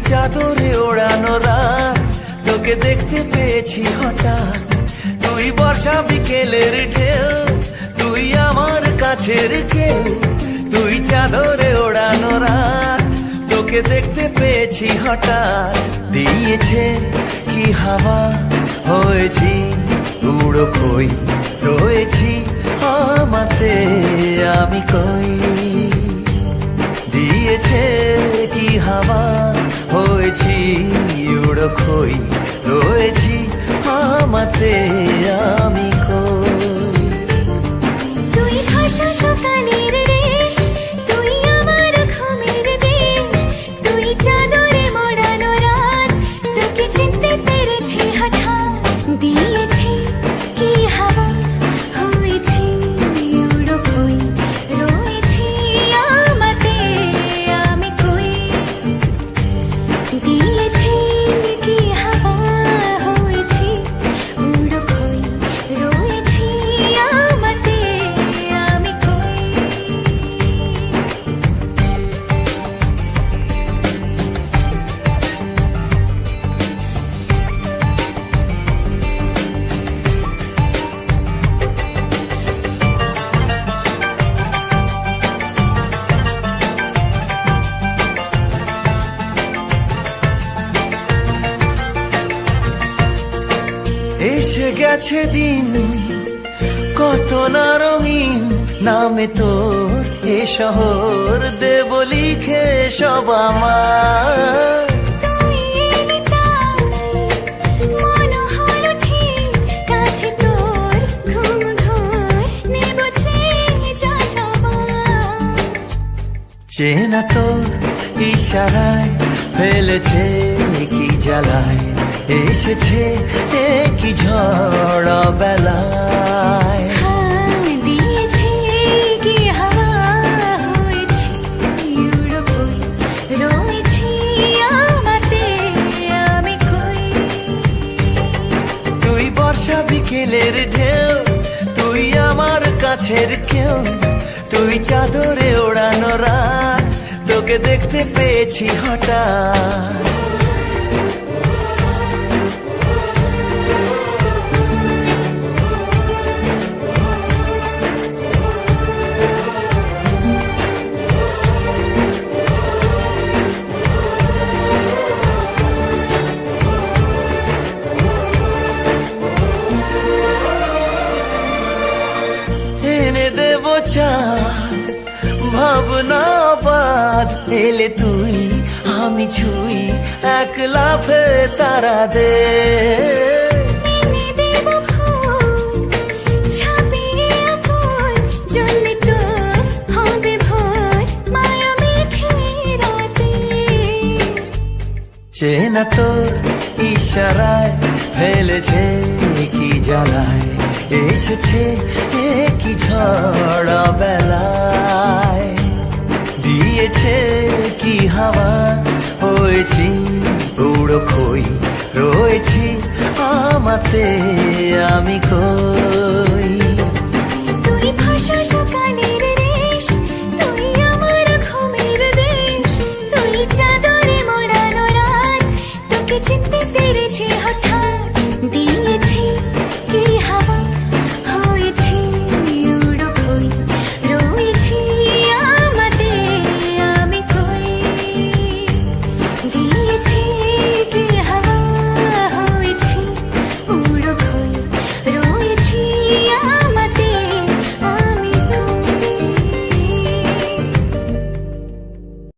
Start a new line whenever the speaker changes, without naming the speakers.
চাদরে ওড়ানো রাত, তোকে দেখতে পেয়েছি হঠাৎ। তুই বর্ষা বিকেলের ঢেউ, তুই আমার কাছের কেউ। তুই চাদরে ওড়ানো রাত, তোকে দেখতে পেয়েছি হঠাৎ। দিয়েছে কি হাওয়া, হয়েছি উড়ো খই, রয়েছি আমাতে আমি কই। দিয়েছে কি হাওয়া, হয়েছি উড়ো খই, রয়েছি আমাতে আমি কই।
তুই ভাষা সকালের রেশ, তুই আমার ঘুমের দেশ। তুই চাদরে মোড়ানো রাত, তোকে চিনতে পেরেছি হঠাৎ। দিয়েছি কি হাওয়া, হয়েছি উড়ো খই, রয়েছি আমাতে আমি কই। দিয়েছি কি হাওয়া, হয়েছি উড়ো খই, রয়েছি আমাতে আমি কই।
এসে গেছে দিন কত না রঙিন, নামে তোর এ শহর দেব লিখে সব আমার।
তুই এলি তাই মন হলো ঠিক, কাছে তোর ঘুম ধর নেব চেয়ে যা যাবার।
চেনা তোর ইশারায় ফেলেছে কি জ্বালায়, এসেছে কি ঝড় বেলায়।
দিয়েছে কি হাওয়া, হয়েছি উড়ো খই, রয়েছি আমাতে আমি কই।
তুই বর্ষা বিকেলের ঢেউ, তুই আমার কাছের কেউ। তুই চাদরে ওড়ানো রাত, তোকে দেখতে পেয়েছি হঠাৎ। এনে দেব চাঁদ, ভাবনা বাদ, এলে তুই আমি ছুই, এক লাফে তারা দে।
এনে দেব ফুল, ছাপিয়ে ফুল, জ্বলবে তোর হবে ভোর, মায়া মেঘে রাতে।
চেনা তোর ইশারায় ফেলেছে কি জ্বালায়, এসেছে কি ঝড় বেলায়। দিয়েছে কি হাওয়া, হয়েছি উড়ো খই, রয়েছি আমাতে আমি কই।